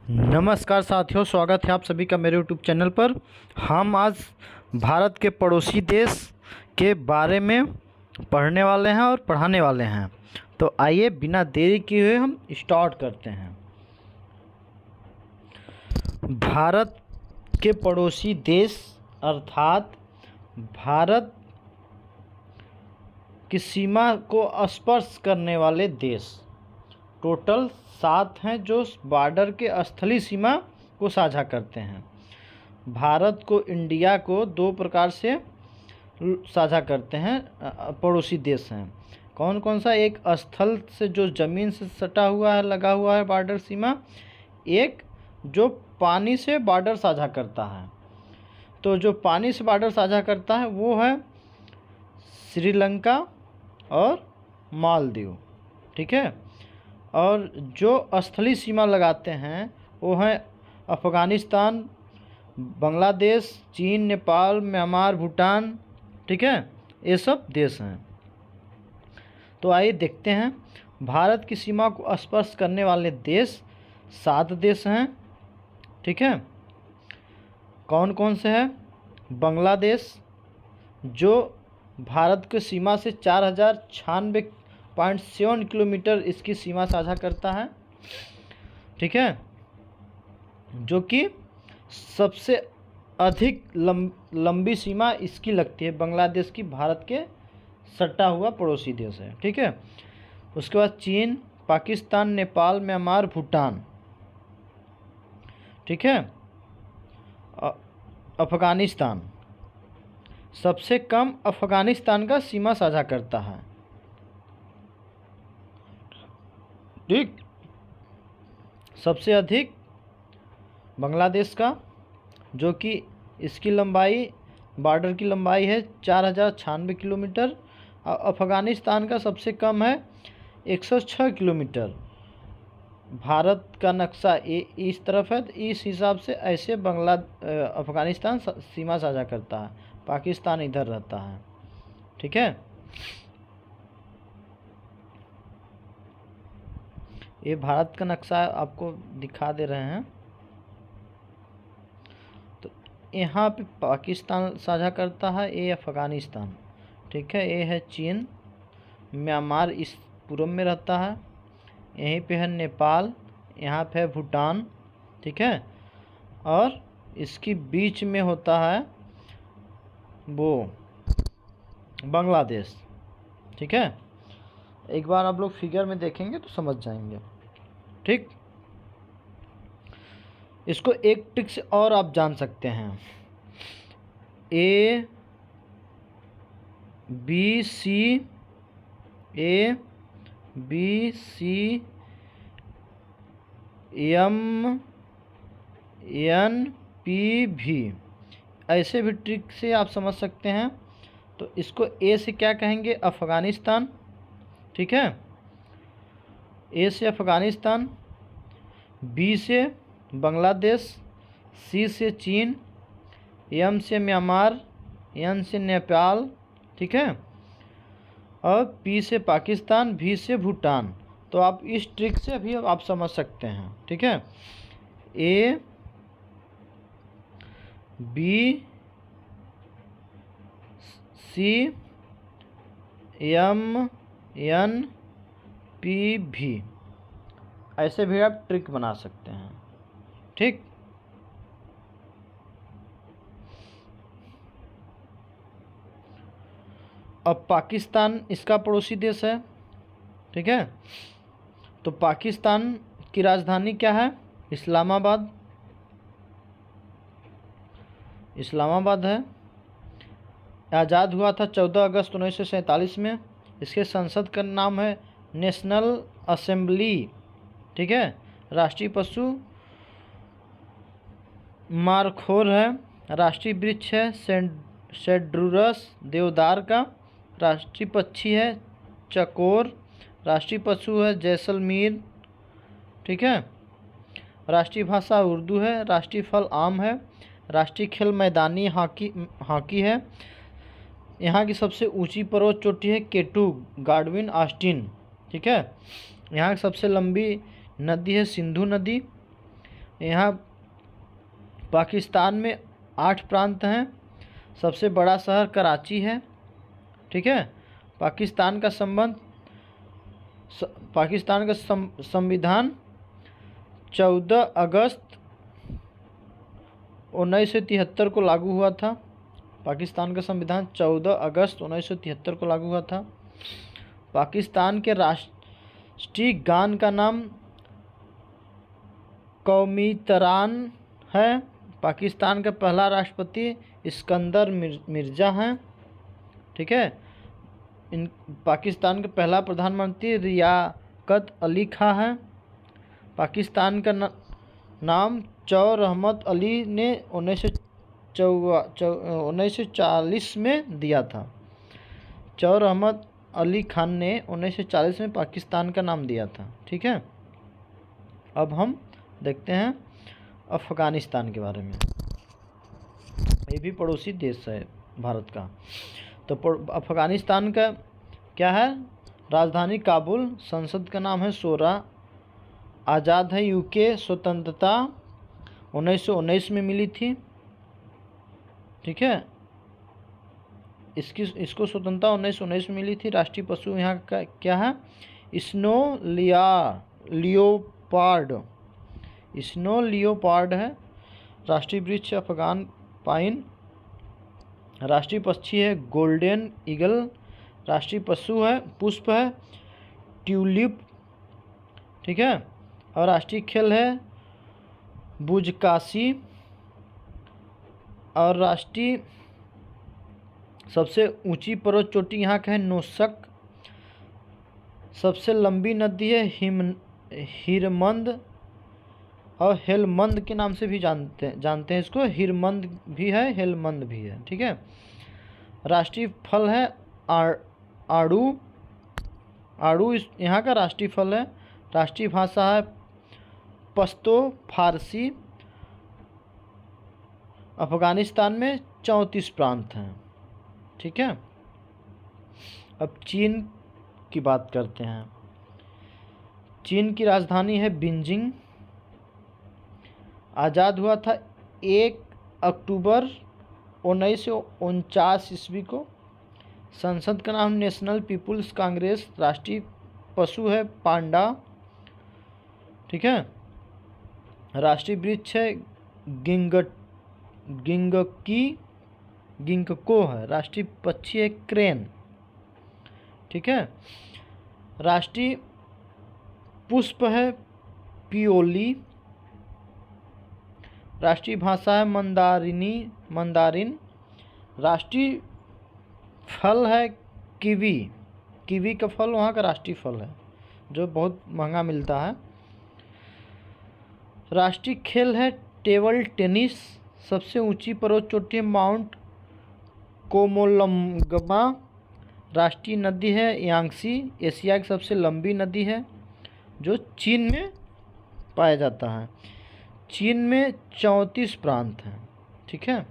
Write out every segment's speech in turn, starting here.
नमस्कार साथियों, स्वागत है आप सभी का मेरे यूट्यूब चैनल पर। हम आज भारत के पड़ोसी देश के बारे में पढ़ने वाले हैं और पढ़ाने वाले हैं। तो आइए बिना देरी किए हुए हम स्टार्ट करते हैं। भारत के पड़ोसी देश अर्थात भारत की सीमा को स्पर्श करने वाले देश टोटल 7 हैं जो बॉर्डर के स्थलीय सीमा को साझा करते हैं। भारत को इंडिया को 2 प्रकार से साझा करते हैं, पड़ोसी देश हैं। कौन कौन सा? एक स्थल से जो ज़मीन से सटा हुआ है, लगा हुआ है बॉर्डर सीमा, एक जो पानी से बॉर्डर साझा करता है। तो जो पानी से बॉर्डर साझा करता है वो है श्रीलंका और मालदीव, ठीक है। और जो स्थलीय सीमा लगाते हैं वो हैं अफ़गानिस्तान, बांग्लादेश, चीन, नेपाल, म्यांमार, भूटान, ठीक है। ये सब देश हैं। तो आइए देखते हैं। भारत की सीमा को स्पर्श करने वाले देश 7 देश हैं, ठीक है। कौन कौन से हैं? बांग्लादेश जो भारत की सीमा से 4096.7 किलोमीटर इसकी सीमा साझा करता है, ठीक है। जो कि सबसे अधिक लंबी सीमा इसकी लगती है, बांग्लादेश की भारत के सटा हुआ पड़ोसी देश है, ठीक है। उसके बाद चीन, पाकिस्तान, नेपाल, म्यांमार, भूटान, ठीक है। अफ़गानिस्तान सबसे कम अफ़गानिस्तान का सीमा साझा करता है, ठीक। सबसे अधिक बांग्लादेश का, जो कि इसकी लंबाई, बॉर्डर की लंबाई है 4096 किलोमीटर। और अफ़गानिस्तान का सबसे कम है 106 किलोमीटर। भारत का नक्शा इस तरफ है, तो इस हिसाब से ऐसे अफ़गानिस्तान सीमा साझा करता है। पाकिस्तान इधर रहता है, ठीक है। ये भारत का नक्शा आपको दिखा दे रहे हैं। तो यहाँ पे पाकिस्तान साझा करता है, ये अफ़गानिस्तान, ठीक है। ये है चीन, म्यांमार इस पूर्व में रहता है। यहीं पे है नेपाल, यहाँ पे है भूटान, ठीक है। और इसकी बीच में होता है वो बांग्लादेश, ठीक है। एक बार आप लोग फिगर में देखेंगे तो समझ जाएंगे, ठीक। इसको एक ट्रिक से और आप जान सकते हैं। A B C M N P भी, ऐसे भी ट्रिक से आप समझ सकते हैं। तो इसको ए से क्या कहेंगे? अफ़गानिस्तान, ठीक है। ए से अफ़गानिस्तान, बी से बांग्लादेश, सी से चीन, एम से म्यांमार, एन से नेपाल, ठीक है। और पी से पाकिस्तान, भी से भूटान। तो आप इस ट्रिक से भी आप समझ सकते हैं, ठीक है। A B C M N P भी, ऐसे भी आप ट्रिक बना सकते हैं, ठीक। अब पाकिस्तान इसका पड़ोसी देश है, ठीक है। तो पाकिस्तान की राजधानी क्या है? इस्लामाबाद, इस्लामाबाद है। आज़ाद हुआ था 14 अगस्त 1947 में। इसके संसद का नाम है नेशनल असेंबली, ठीक है। राष्ट्रीय पशु मारखोर है। राष्ट्रीय वृक्ष है सेड्रूरस देवदार का। राष्ट्रीय पक्षी है चकोर। राष्ट्रीय पशु है जैसलमेर, ठीक है। राष्ट्रीय भाषा उर्दू है। राष्ट्रीय फल आम है। राष्ट्रीय खेल मैदानी हॉकी है। यहाँ की सबसे ऊंची पर्वत चोटी है केटू गार्डविन ऑस्टिन, ठीक है। यहाँ की सबसे लंबी नदी है सिंधु नदी। यहाँ पाकिस्तान में 8 प्रांत हैं। सबसे बड़ा शहर कराची है। ठीक है। पाकिस्तान का संविधान 14 अगस्त 1973 को लागू हुआ था। पाकिस्तान का संविधान 14 अगस्त 1973 को लागू हुआ था। पाकिस्तान के राष्ट्रीय गान का नाम कौमी तरान है। पाकिस्तान का पहला राष्ट्रपति इस्कंदर मिर्ज़ा हैं। ठीक है। पाकिस्तान का पहला प्रधानमंत्री लियाकत अली खां है। पाकिस्तान का नाम चौर अहमद अली ने 1940 में दिया था। चौर अहमद अली खान ने 1940 में पाकिस्तान का नाम दिया था। ठीक है। अब हम देखते हैं अफ़गानिस्तान के बारे में। ये भी पड़ोसी देश है भारत का। तो अफ़गानिस्तान का क्या है? राजधानी काबुल, संसद का नाम है शोरा, आज़ाद है यूके, स्वतंत्रता 1919 में मिली थी। ठीक है। इसको स्वतंत्रता 1919 में मिली थी। राष्ट्रीय पशु यहाँ का क्या है? स्नो लियोपार्ड है। राष्ट्रीय वृक्ष अफगान पाइन। राष्ट्रीय पक्षी है गोल्डन ईगल। राष्ट्रीय पुष्प है ट्यूलिप। ठीक है। और राष्ट्रीय खेल है बुजकाशी। और राष्ट्रीय सबसे ऊंची पर्वत चोटी यहाँ का है नोशक। सबसे लंबी नदी है हिरमंद और हेलमंद के नाम से भी जानते हैं इसको। हिरमंद भी है, हेलमंद भी है। ठीक है। राष्ट्रीय फल है आड़ू यहाँ का राष्ट्रीय फल है। राष्ट्रीय भाषा है पश्तो फारसी। अफ़गानिस्तान में 34 प्रांत हैं। ठीक है। अब चीन की बात करते हैं। चीन की राजधानी है बीजिंग। आज़ाद हुआ था 1 अक्टूबर 1949 ईस्वी को। संसद का नाम नेशनल पीपुल्स कांग्रेस। राष्ट्रीय पशु है पांडा। ठीक है। राष्ट्रीय वृक्ष है गिंगको है। राष्ट्रीय पक्षी है क्रेन। ठीक है। राष्ट्रीय पुष्प है पियोली। राष्ट्रीय भाषा है मंदारिन। राष्ट्रीय फल है कीवी का फल वहाँ का राष्ट्रीय फल है, जो बहुत महंगा मिलता है। राष्ट्रीय खेल है टेबल टेनिस। सबसे ऊंची पर्वत चोटी है माउंट कोमोलंगमा। राष्ट्रीय नदी है यांगसी। एशिया की सबसे लंबी नदी है, जो चीन में पाया जाता है। चीन में 34 प्रांत हैं। ठीक है।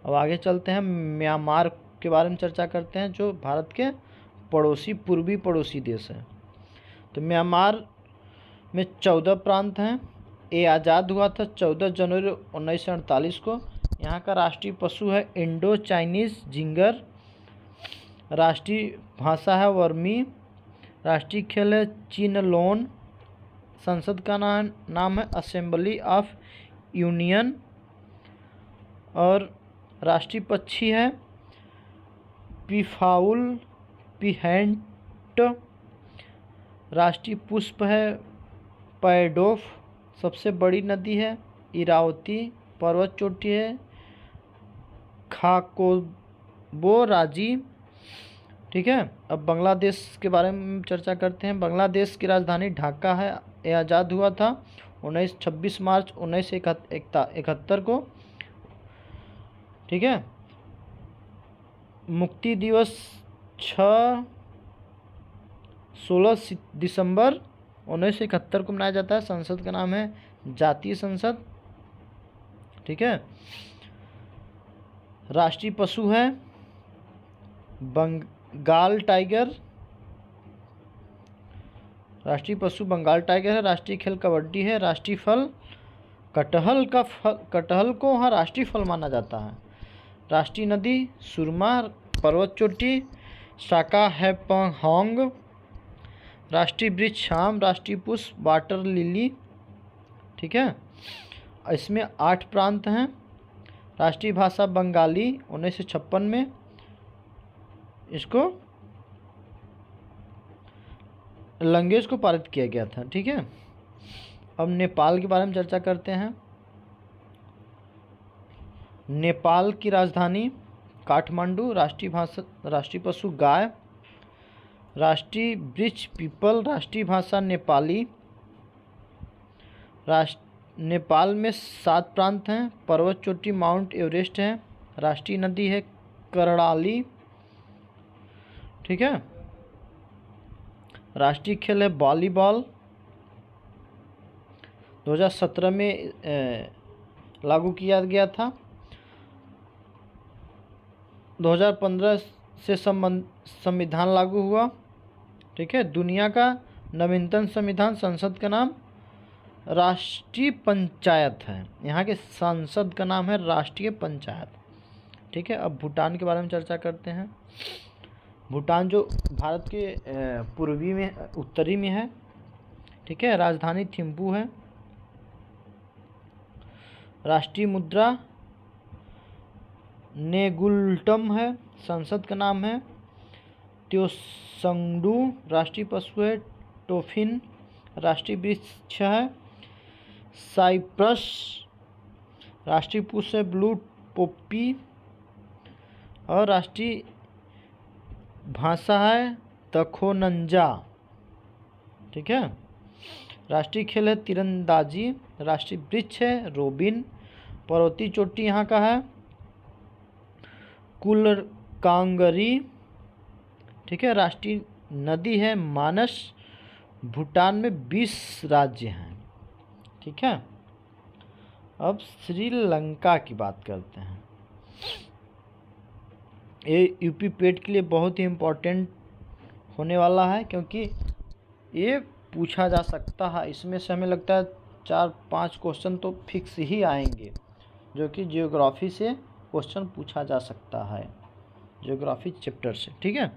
अब आगे चलते हैं, म्यांमार के बारे में चर्चा करते हैं, जो भारत के पूर्वी पड़ोसी देश है। तो म्यांमार में 14 प्रांत हैं। ये आज़ाद हुआ था 14 जनवरी 1948 को। यहाँ का राष्ट्रीय पशु है इंडो चाइनीज जिंगर। राष्ट्रीय भाषा है वर्मी। राष्ट्रीय खेल है चीनलोन। संसद का नाम है असेंबली ऑफ यूनियन। और राष्ट्रीय पक्षी है पीफाउल पीहेंट। राष्ट्रीय पुष्प है पैडोफ। सबसे बड़ी नदी है इरावती। पर्वत चोटी है खाकोबो राजी। ठीक है। अब बांग्लादेश के बारे में चर्चा करते हैं। बांग्लादेश की राजधानी ढाका है। यह आज़ाद हुआ था 26 मार्च 1971 को। ठीक है। मुक्ति दिवस 16 दिसंबर 1971 को मनाया जाता है। संसद का नाम है जातीय संसद। ठीक है। राष्ट्रीय पशु है बंगाल टाइगर। राष्ट्रीय पशु बंगाल टाइगर है। राष्ट्रीय खेल कबड्डी है। राष्ट्रीय फल कटहल को वहाँ राष्ट्रीय फल माना जाता है। राष्ट्रीय नदी सुरमा, पर्वत चोटी, शाका है पंगहोंग। राष्ट्रीय वृक्ष आम। राष्ट्रीय पुष्प वाटर लिली। ठीक है, इसमें 8 प्रांत हैं। राष्ट्रीय भाषा बंगाली 1956 में इसको लैंग्वेज को पारित किया गया था। ठीक है, अब नेपाल के बारे में चर्चा करते हैं। नेपाल की राजधानी काठमांडू। राष्ट्रीय भाषा, राष्ट्रीय पशु गाय। राष्ट्रीय वृक्ष पीपल। राष्ट्रीय भाषा नेपाली। नेपाल में 7 प्रांत हैं। पर्वत चोटी माउंट एवरेस्ट है। राष्ट्रीय नदी है कर्णाली। ठीक है, राष्ट्रीय खेल है वॉलीबॉल। 2017 में लागू किया गया था। 2015 से संविधान लागू हुआ। ठीक है, दुनिया का नवीनतम संविधान। संसद का नाम राष्ट्रीय पंचायत है। यहाँ के संसद का नाम है राष्ट्रीय पंचायत। ठीक है, अब भूटान के बारे में चर्चा करते हैं। भूटान जो भारत के पूर्वी में, उत्तरी में है। ठीक है, राजधानी थिम्पू है। राष्ट्रीय मुद्रा नेगुल्टम है। संसद का नाम है त्योसंगडू। राष्ट्रीय पशु है टोफिन। राष्ट्रीय वृक्ष है साइप्रस। राष्ट्रीय पुष्प है ब्लू पोपी। और राष्ट्रीय भाषा है तखोनंजा। ठीक है, राष्ट्रीय खेल है तीरंदाजी। राष्ट्रीय वृक्ष है रोबिन। पर्वतीय चोटी यहाँ का है कुलकांगरी। ठीक है, राष्ट्रीय नदी है मानस। भूटान में 20 राज्य हैं। ठीक है, अब श्रीलंका की बात करते हैं। ये यूपी पेट के लिए बहुत ही इम्पोर्टेंट होने वाला है, क्योंकि ये पूछा जा सकता है। इसमें से हमें लगता है 4-5 क्वेश्चन तो फिक्स ही आएंगे, जो कि जियोग्राफी से क्वेश्चन पूछा जा सकता है, जियोग्राफी चैप्टर से। ठीक है,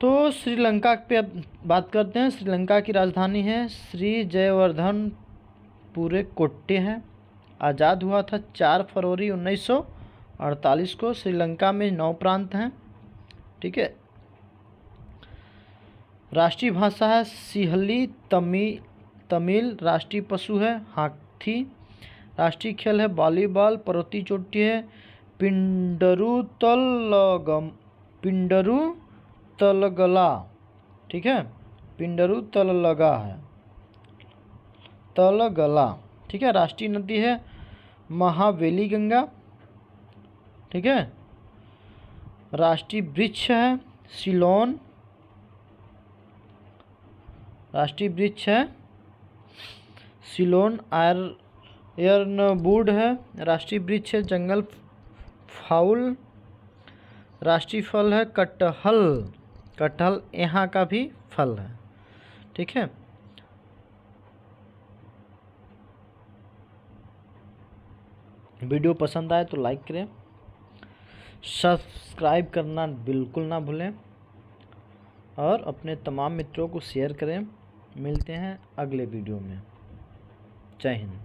तो श्रीलंका पे अब बात करते हैं। श्रीलंका की राजधानी है श्री जयवर्धनपुरे कोट्टे है। आज़ाद हुआ था 4 फरवरी 1948 को। श्रीलंका में 9 प्रांत हैं। ठीक है, राष्ट्रीय भाषा है सिहली तमिल। राष्ट्रीय पशु है हाथी। राष्ट्रीय खेल है वॉलीबॉल। पर्वतीय चोटी है पिंडरू तलगला। ठीक है, पिंडरू तललगा है तलगला। ठीक है, राष्ट्रीय नदी है महावेली गंगा। ठीक है, राष्ट्रीय वृक्ष है सिलोन। राष्ट्रीय वृक्ष है सिलोन आयरनवुड है। राष्ट्रीय वृक्ष है जंगल फाउल। राष्ट्रीय फल है कटहल। कटहल यहाँ का भी फल है। ठीक है, वीडियो पसंद आए तो लाइक करें, सब्सक्राइब करना बिल्कुल ना भूलें और अपने तमाम मित्रों को शेयर करें। मिलते हैं अगले वीडियो में। जय हिंद।